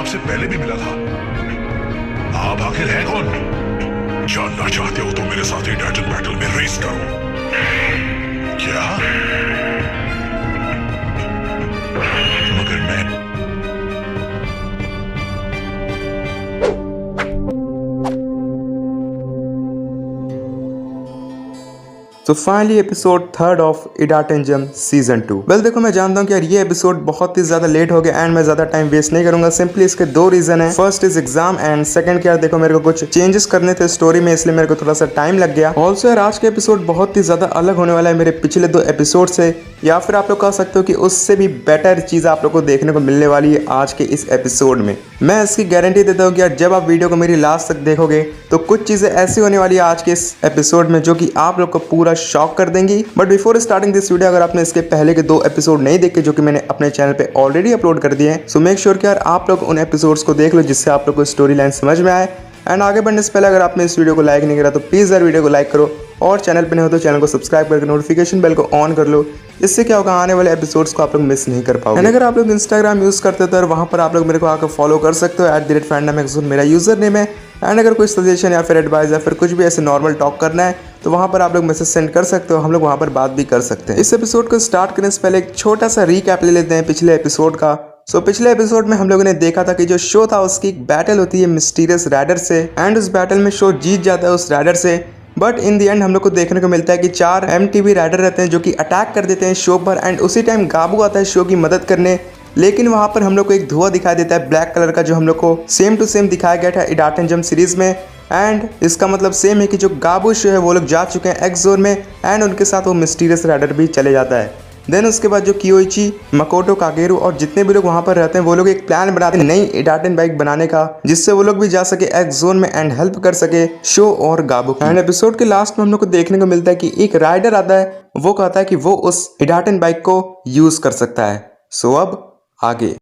आपसे पहले भी मिला था। आप आखिर है कौन? जानना चाहते हो तो मेरे साथ ही टाइटन बैटल में रेस करो। क्या? मगर मैं तो फाइनली एपिसोड 3 ऑफ इडाटेंजम सीजन 2। वेल देखो, मैं जानता हूँ कि यार ये एपिसोड बहुत ही ज्यादा लेट हो गया एंड मैं ज्यादा टाइम वेस्ट नहीं करूंगा। सिंपली इसके 2 रीजन है। First is exam and second यार देखो, मेरे को कुछ चेंजेस करने थे स्टोरी में, इसलिए मेरे को थोड़ा सा टाइम लग गया। ऑल्सो यार आज का एपिसोड बहुत ही ज्यादा अलग होने वाला है मेरे पिछले 2 एपिसोड से, या फिर आप लोग कह सकते हो कि उससे भी बेटर चीज आप लोग को देखने को मिलने वाली है आज के इस एपिसोड में। मैं इसकी गारंटी देता हूँ कि यार जब आप वीडियो को मेरी लास्ट तक देखोगे तो कुछ चीजें ऐसी होने वाली है आज के इस एपिसोड में जो कि आप लोग को पूरा शॉक कर देंगी। But before starting this video, अगर आपने इसके पहले के 2 एपिसोड नहीं देखे जो कि मैंने अपने चैनल पे ऑलरेडी अपलोड कर दिए हैं, सो मेक श्योर कि यार आप लोग उन एपिसोड्स को देख लो जिससे आप लोग को स्टोरी लाइन समझ में आए। एंड आगे बढ़ने से पहले अगर आपने इस वीडियो को लाइक नहीं करा तो प्लीज यार वीडियो को लाइक करो, और चैनल पे नहीं हो तो चैनल को सब्सक्राइब करके नोटिफिकेशन बेल को ऑन कर लो। इससे क्या होगा, आने वाले एपिसोड्स को आप लोग मिस नहीं कर पाओगे। अगर आप लोग इंस्टाग्राम यूज करते हो तो वहाँ पर आप लोग मेरे को आकर फॉलो कर सकते हो, @fandomexzone मेरा यूजर नेम है। एंड अगर कोई सजेशन या फिर एडवाइस या फिर कुछ भी ऐसे नॉर्मल टॉक करना है तो वहाँ पर आप लोग मैसेज सेंड कर सकते हो, हम लोग वहाँ पर बात भी कर सकते हैं। इस एपिसोड को स्टार्ट करने से पहले एक छोटा सा रीकैप ले लेते हैं पिछले एपिसोड का। पिछले एपिसोड में हम लोगों ने देखा था कि जो शो था उसकी एक बैटल होती है मिस्टीरियस राइडर से, एंड उस बैटल में शो जीत जाता है उस राइडर से। बट इन द एंड हम लोग को देखने को मिलता है कि 4 MTV राइडर रहते हैं जो कि अटैक कर देते हैं शो पर, एंड उसी टाइम गाबू आता है शो की मदद करने। लेकिन वहां पर हम लोग को एक धुआं दिखाई देता है ब्लैक कलर का, जो हम लोग को सेम टू सेम दिखाया गया था इडाटेंजम सीरीज में। एंड इसका मतलब सेम है कि जो गाबू शो है वो लोग जा चुके हैं एक्स जोन में, एंड उनके साथ वो मिस्टीरियस राइडर भी चले जाता है। देन उसके बाद जो कियोइची, मकोटो, कागेरू और जितने भी लोग वहां पर रहते हैं वो लोग एक प्लान बनाते हैं नई इडाटेन बाइक बनाने का, जिससे वो लोग भी जा सके एक्स जोन में एंड हेल्प कर सके शो और गाबू की। एंड एपिसोड के लास्ट में हम लोग को देखने को मिलता है कि एक राइडर आता है, वो कहता है कि वो उस इडाटेन बाइक को यूज कर सकता है। सो अब आगे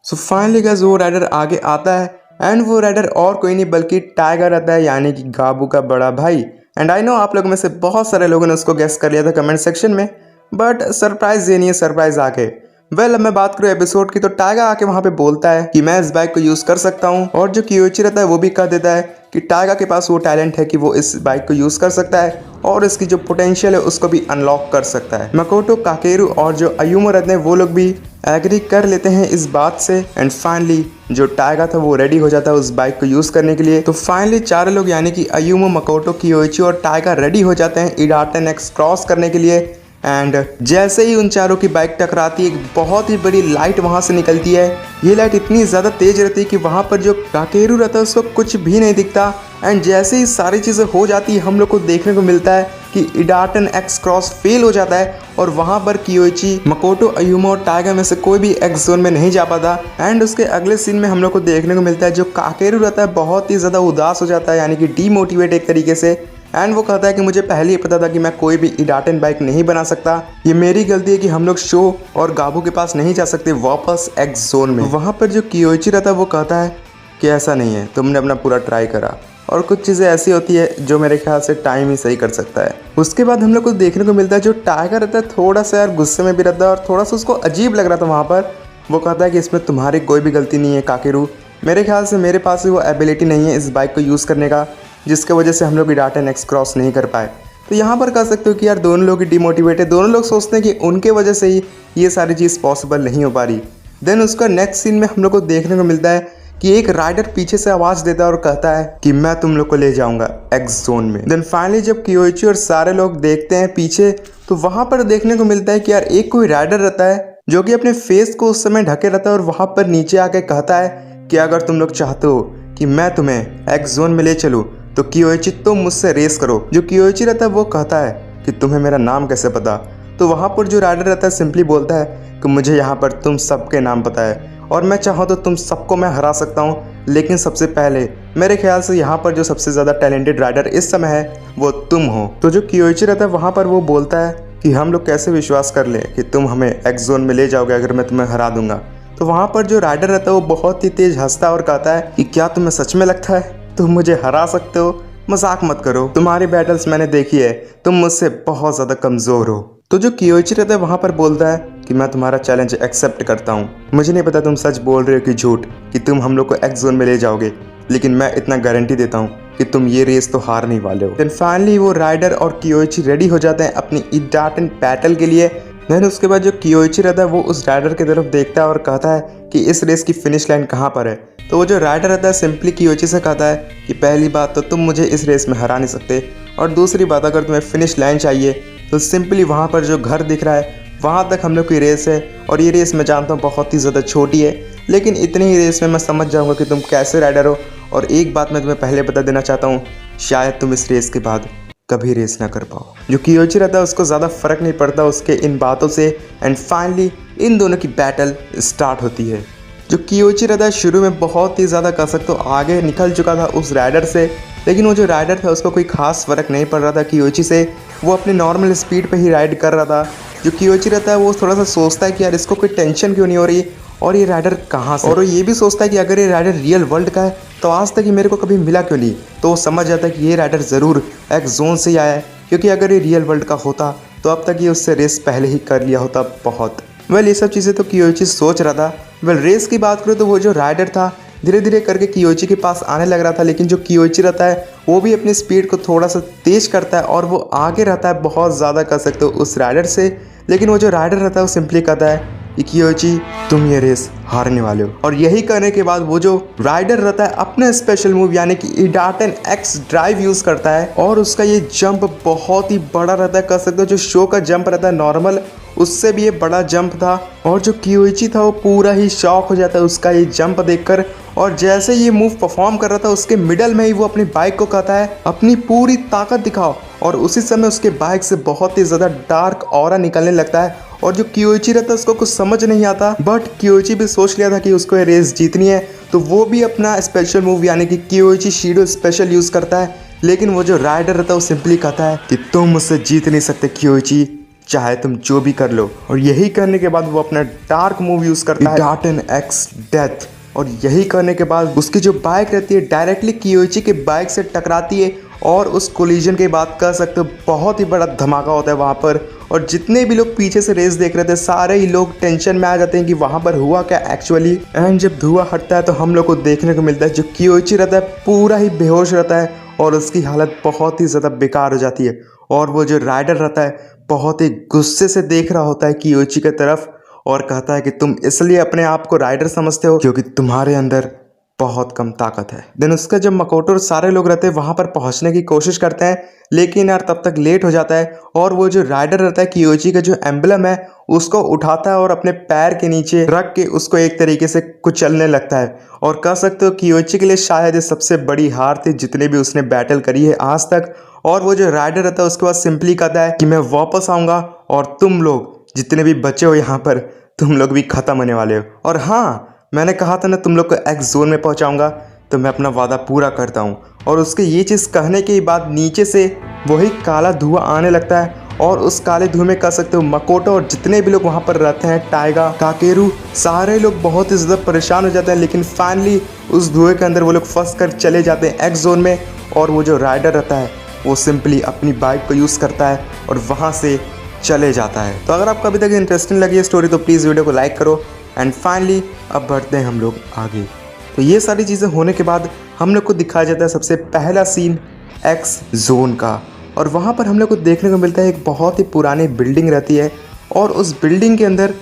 फाइनली गाइस वो राइडर आगे आता है, एंड वो राइडर और कोई नहीं बल्कि टाइगर आता है, यानी कि गाबू का बड़ा भाई। एंड आई नो आप लोगों में से बहुत सारे लोगों ने उसको गेस कर लिया था कमेंट सेक्शन में, बट सरप्राइज ये नहीं है, सरप्राइज आगे। वेल अब मैं बात करूँ एपिसोड की तो टाइगर आके वहां पे बोलता है कि मैं इस बाइक को यूज कर सकता हूँ, और जो कियोइची रहता है वो भी कह देता है कि टाइगर के पास वो टैलेंट है कि वो इस बाइक को यूज कर सकता है और इसकी जो पोटेंशियल है उसको भी अनलॉक कर सकता है। मकोटो, काकेरू और जो अयुमो रहते हैं वो लोग भी एग्री कर लेते हैं इस बात से। एंड फाइनली जो टाइगर था वो रेडी हो जाता है उस बाइक को यूज करने के लिए। तो फाइनली 4 लोग यानी कि अयुमो, मकोटो, कियोइची और टाइगर रेडी हो जाते हैं इडाटेन एक्स क्रॉस करने के लिए। एंड जैसे ही उन चारों की बाइक टकराती है, एक बहुत ही बड़ी लाइट वहां से निकलती है। ये लाइट इतनी ज़्यादा तेज रहती है कि वहां पर जो काकेरू रहता है उसको कुछ भी नहीं दिखता। एंड जैसे ही सारी चीज़ें हो जाती है हम लोग को देखने को मिलता है कि इडाटेन एक्स क्रॉस फेल हो जाता है, और वहां पर कियोइची, मकोटो, अयुमो और टाइगर में से कोई भी एक्स जोन में नहीं जा पाता। एंड उसके अगले सीन में हम लोग को देखने को मिलता है जो काकेरू रहता है बहुत ही ज़्यादा उदास हो जाता है, यानी कि डीमोटिवेट एक तरीके से। एंड वो कहता है कि मुझे पहले ही पता था कि मैं कोई भी इडाटेन बाइक नहीं बना सकता, ये मेरी गलती है कि हम लोग शो और गाबू के पास नहीं जा सकते वापस एक्स जोन में। वहाँ पर जो कियोइची रहता है वो कहता है कि ऐसा नहीं है, तुमने अपना पूरा ट्राई करा, और कुछ चीज़ें ऐसी होती है जो मेरे ख्याल से टाइम ही सही कर सकता है। उसके बाद हम लोग को देखने को मिलता है जो टाइगर रहता है थोड़ा सा यार गुस्से में भी रहता है, और थोड़ा सा उसको अजीब लग रहा था वहाँ पर। वो कहता है कि इसमें तुम्हारी कोई भी गलती नहीं है काकेरू, मेरे ख्याल से मेरे पास भी वो एबिलिटी नहीं है इस बाइक को यूज़ करने का, जिसके वजह से हम लोग इडाटेन एक्स क्रॉस नहीं कर पाए। तो यहाँ पर कह सकते हो कि यार दोनों लोग डिमोटिवेट है, दोनों लोग सोचते हैं कि उनके वजह से ही ये सारी चीज़ पॉसिबल नहीं हो पा रही। देन उसका नेक्स्ट सीन में हम लोग को देखने को मिलता है कि एक राइडर पीछे से आवाज़ देता है और कहता है कि मैं तुम लोग को ले जाऊंगा एक्स जोन में। देन फाइनली जब कियोइची और सारे लोग देखते हैं पीछे तो वहाँ पर देखने को मिलता है कि यार एक कोई राइडर रहता है जो कि अपने फेस को उस समय ढके रहता है, और वहाँ पर नीचे आके कहता है कि अगर तुम लोग चाहते हो कि मैं तुम्हें एक्स जोन में ले चलूँ तो कियोइची तुम मुझसे रेस करो। जो कियोइची रहता है वो कहता है कि तुम्हें मेरा नाम कैसे पता? तो वहाँ पर जो राइडर रहता है सिंपली बोलता है कि मुझे यहाँ पर तुम सबके नाम पता है, और मैं चाहूँ तो तुम सबको मैं हरा सकता हूँ, लेकिन सबसे पहले मेरे ख्याल से यहाँ पर जो सबसे ज़्यादा टैलेंटेड राइडर इस समय है वो तुम हो। तो जो कियोइची रहता है वहाँ पर वो बोलता है कि हम लोग कैसे विश्वास कर लें कि तुम हमें एक्स जोन में ले जाओगे अगर मैं तुम्हें हरा दूंगा। तो वहाँ पर जो राइडर रहता है वो बहुत ही तेज हंसता है और कहता है कि क्या तुम्हें सच में लगता है तुम मुझे हरा सकते हो? मजाक मत करो, तुम्हारी बैटल्स मैंने देखी है, तुम मुझसे बहुत ज़्यादा कमज़ोर हो। तो जो कियोइची रहता है वहाँ पर बोलता है कि मैं तुम्हारा चैलेंज एक्सेप्ट करता हूँ। मुझे नहीं पता तुम सच बोल रहे हो कि झूठ, कि तुम हम लोग को एक्स जोन में ले जाओगे, लेकिन मैं इतना गारंटी देता हूँ कि तुम ये रेस तो हार नहीं वाले हो। देन फाइनली वो राइडर और कियोइची रेडी हो जाते हैं अपनी इडाटन बैटल के लिए। देन उसके बाद जो कियोइची रहता है वो उस राइडर की तरफ देखता है और कहता है कि इस रेस की फिनिश लाइन कहाँ पर है। तो वो जो राइडर रहता है सिंपली कियोइची से कहता है कि पहली बात तो तुम मुझे इस रेस में हरा नहीं सकते, और दूसरी बात अगर तुम्हें फिनिश लाइन चाहिए तो सिंपली वहाँ पर जो घर दिख रहा है वहाँ तक हम लोग की रेस है। और ये रेस मैं जानता हूँ बहुत ही ज़्यादा छोटी है, लेकिन इतनी ही रेस में मैं समझ जाऊँगा कि तुम कैसे राइडर हो। और एक बात मैं तुम्हें पहले बता देना चाहता हूँ, शायद तुम इस रेस के बाद कभी रेस ना कर पाओ। जो कियोइची रहता है उसको ज़्यादा फर्क नहीं पड़ता उसके इन बातों से। एंड फाइनली इन दोनों की बैटल स्टार्ट होती है। जो कियोइची रहता है शुरू में बहुत ही ज़्यादा कह सकते हो आगे निकल चुका था उस राइडर से, लेकिन वो जो राइडर था उसको कोई खास फ़र्क नहीं पड़ रहा था कियोइची से। वो अपनी नॉर्मल स्पीड पे ही राइड कर रहा था। जो कियोइची रहता है वो थोड़ा सा सोचता है कि यार इसको कोई टेंशन क्यों नहीं हो रही और ये राइडर कहाँ से, और वो ये भी सोचता है कि अगर ये राइडर रियल वर्ल्ड का है तो आज तक ये मेरे को कभी मिला क्यों नहीं। तो वो समझ जाता है कि ये राइडर ज़रूर एक्स जोन से ही आया है, क्योंकि अगर ये रियल वर्ल्ड का होता तो अब तक ये उससे रेस पहले ही कर लिया होता बहुत। वेल ये सब चीज़ें तो कियोइची सोच रहा था। वेल रेस की बात करूँ तो वो जो राइडर था धीरे धीरे करके कियोइची के पास आने लग रहा था, लेकिन जो कियोइची रहता है वो भी अपनी स्पीड को थोड़ा सा तेज करता है और वो आगे रहता है बहुत ज़्यादा कर सकते हो उस राइडर से। लेकिन वो जो राइडर रहता है वो सिंपली कहता है कि कियोइची तुम ये रेस हारने वाले हो। और यही करने के बाद वो जो राइडर रहता है अपने स्पेशल मूव यानी कि इडाटन एक्स ड्राइव यूज़ करता है, और उसका ये जंप बहुत ही बड़ा रहता है कर सकते हो। जो शो का जंप रहता है नॉर्मल उससे भी ये बड़ा जंप था, और जो कियोइची था वो पूरा ही शॉक हो जाता है उसका ये जंप देखकर। और जैसे ये मूव परफॉर्म कर रहा था उसके मिडल में ही वो अपनी बाइक को कहता है अपनी पूरी ताकत दिखाओ, और उसी समय उसके बाइक से बहुत ही ज़्यादा डार्क ऑरा निकलने लगता है। और जो कियोइची रहता है उसको कुछ समझ नहीं आता, बट कियोइची भी सोच लिया था कि उसको ये रेस जीतनी है, तो वो भी अपना स्पेशल मूव यानी कि कियोइची शीडो स्पेशल यूज़ करता है। लेकिन वो जो राइडर रहता है वो सिंपली कहता है कि तुम मुझसे जीत नहीं सकते कियोइची, चाहे तुम जो भी कर लो। और यही करने के बाद वो अपना डार्क मूव यूज़ करता है इडाटन एक्स डेथ। और यही करने के बाद उसकी जो बाइक रहती है डायरेक्टली कियोइची के बाइक से टकराती है, और उस कोलिजन के बाद कह सकते हो बहुत ही बड़ा धमाका होता है वहाँ पर। और जितने भी लोग पीछे से रेस देख रहे थे सारे ही लोग टेंशन में आ जाते हैं कि वहाँ पर हुआ क्या एक्चुअली। एंड जब धुआं हटता है तो हम लोग को देखने को मिलता है जो कियोइची रहता है पूरा ही बेहोश रहता है और उसकी हालत बहुत ही ज़्यादा बेकार हो जाती है। और वो जो राइडर रहता है बहुत ही गुस्से से देख रहा होता है कियोइची की तरफ और कहता है कि तुम इसलिए अपने आप को राइडर समझते हो क्योंकि तुम्हारे अंदर बहुत कम ताकत है। देन उसका जब मकोटो और सारे लोग रहते हैं वहाँ पर पहुँचने की कोशिश करते हैं, लेकिन यार तब तक लेट हो जाता है। और वो जो राइडर रहता है कियोइची का जो एम्बलम है उसको उठाता है और अपने पैर के नीचे रख के उसको एक तरीके से कुचलने लगता है। और कह सकते हो कियोइची के लिए शायद ये सबसे बड़ी हार थी जितने भी उसने बैटल करी है आज तक। और वो जो राइडर रहता है उसके बाद सिंपली कहता है कि मैं वापस आऊँगा और तुम लोग जितने भी बचे हो यहाँ पर तुम लोग भी ख़त्म होने वाले हो। और हाँ, मैंने कहा था ना तुम लोग को एक्स जोन में पहुंचाऊंगा, तो मैं अपना वादा पूरा करता हूं। और उसके ये चीज़ कहने के बाद नीचे से वही काला धुआं आने लगता है, और उस काले धुएं में कह सकते हो मकोटो और जितने भी लोग वहां पर रहते हैं टाइगा काकेरू सारे लोग बहुत ही ज़्यादा परेशान हो जाते हैं। लेकिन फाइनली उस धुएं के अंदर वो लोग फंस कर चले जाते हैं एक्स जोन में। और वो जो राइडर रहता है वो सिंपली अपनी बाइक को यूज़ करता है और वहाँ से चले जाता है। तो अगर आपको अभी तक इंटरेस्टिंग लगी है स्टोरी तो प्लीज़ वीडियो को लाइक करो। एंड फाइनली अब बढ़ते हैं हम लोग आगे। तो ये सारी चीज़ें होने के बाद हम लोग को दिखाया जाता है सबसे पहला सीन एक्स जोन का, और वहाँ पर हम लोग को देखने को मिलता है एक बहुत ही पुरानी बिल्डिंग रहती है, और उस बिल्डिंग के अंदर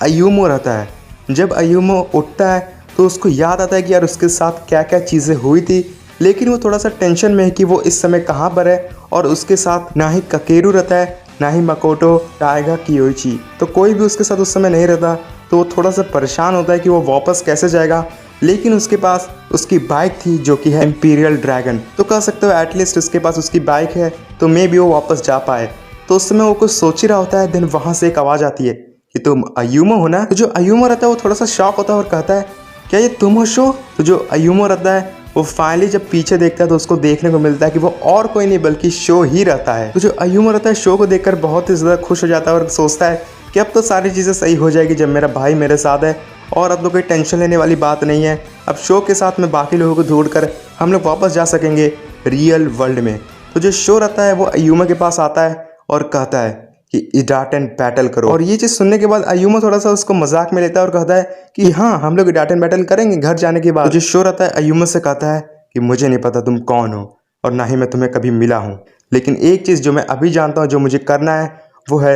अयूमो रहता है। जब अयूमो उठता है तो उसको याद आता है कि यार उसके साथ क्या क्या चीज़ें हुई थी, लेकिन वो थोड़ा सा टेंशन में है कि वो इस समय कहाँ पर है, और उसके साथ ना ही काकेरू रहता है ना ही मकोटो टाइगा कियोइची, तो कोई भी उसके साथ उस समय नहीं रहता। तो वो थोड़ा सा परेशान होता है कि वो वापस कैसे जाएगा, लेकिन उसके पास उसकी बाइक थी जो कि है इंपीरियल ड्रैगन। तो कह सकते हो एटलीस्ट उसके पास उसकी बाइक है तो मे भी वो वापस जा पाए। तो उस समय वो कुछ सोच ही रहा होता है। देन वहाँ से एक आवाज़ आती है कि तुम अयूमो हो ना। तो जो अयूमो रहता है वो थोड़ा सा शॉक होता है और कहता है क्या ये तुम हो शो। तो जो अयूमो रहता है वो फाइनली जब पीछे देखता है तो उसको देखने को मिलता है कि वो और कोई नहीं बल्कि शो ही रहता है। तो जो अयूमो रहता है शो को देखकर बहुत ही ज़्यादा खुश हो जाता है और सोचता है कि अब तो सारी चीज़ें सही हो जाएगी जब मेरा भाई मेरे साथ है, और अब तो कोई टेंशन लेने वाली बात नहीं है। अब शो के साथ में बाकी लोगों को ढूंढकर हम लोग वापस जा सकेंगे रियल वर्ल्ड में। तो जो शो रहता है वो अयूमो के पास आता है और कहता है कि इडाटन बैटल करो। और ये चीज़ सुनने के बाद अयुमा थोड़ा सा उसको मजाक में लेता है और कहता है कि हाँ हम लोग इडाटन बैटल करेंगे घर जाने के बाद। जो शोर आता है अयुमा से कहता है कि मुझे नहीं पता तुम कौन हो और ना ही मैं तुम्हें कभी मिला हूँ, लेकिन एक चीज़ जो मैं अभी जानता हूँ जो मुझे करना है वो है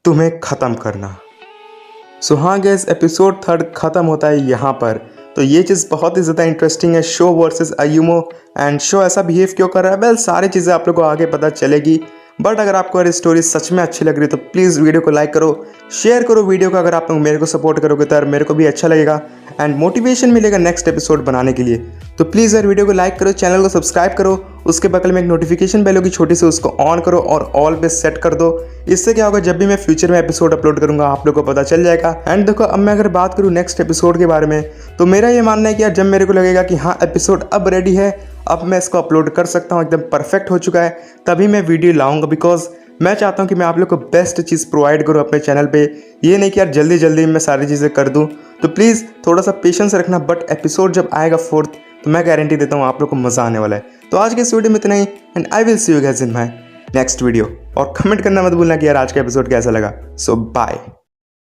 तुम्हें ख़त्म करना। सो हाँ गैस, एपिसोड 3 ख़त्म होता है यहाँ पर। तो ये चीज़ बहुत ही ज़्यादा इंटरेस्टिंग है, शो वर्सेस अयुमो, एंड शो ऐसा बिहेव क्यों कर रहा है, वेल सारी चीज़ें आप लोगों को आगे पता चलेगी। बट अगर आपको अगर स्टोरी सच में अच्छी लग रही है तो प्लीज़ वीडियो को लाइक करो, शेयर करो वीडियो को। अगर आप लोग मेरे को सपोर्ट करोगे तो यार मेरे को भी अच्छा लगेगा एंड मोटिवेशन मिलेगा नेक्स्ट एपिसोड बनाने के लिए। तो प्लीज़ यार वीडियो को लाइक करो, चैनल को सब्सक्राइब करो, उसके बगल में एक नोटिफिकेशन बेल होगी छोटी सी, उसको ऑन करो और ऑल पे सेट कर दो। इससे क्या होगा, जब भी मैं फ्यूचर में एपिसोड अपलोड करूंगा आप लोगों को पता चल जाएगा। एंड देखो अब मैं अगर बात करूँ नेक्स्ट एपिसोड के बारे में, तो मेरा ये मानना है कि यार जब मेरे को लगेगा कि हाँ एपिसोड अब रेडी है, अब मैं इसको अपलोड कर सकता हूँ, एकदम परफेक्ट हो चुका है, तभी मैं वीडियो लाऊंगा। बिकॉज मैं चाहता हूँ कि मैं आप लोग को बेस्ट चीज़ प्रोवाइड करूँ अपने चैनल पे, ये नहीं कि यार जल्दी जल्दी मैं सारी चीज़ें कर दूँ। तो प्लीज़ थोड़ा सा पेशेंस रखना, बट एपिसोड जब आएगा 4th तो मैं गारंटी देता हूँ आप लोग को मज़ा आने वाला है। तो आज के इस वीडियो में इतना ही, and I will see you guys in my next video. और कमेंट करना मत भूलना कि यार आज का एपिसोड कैसा लगा। सो बाय।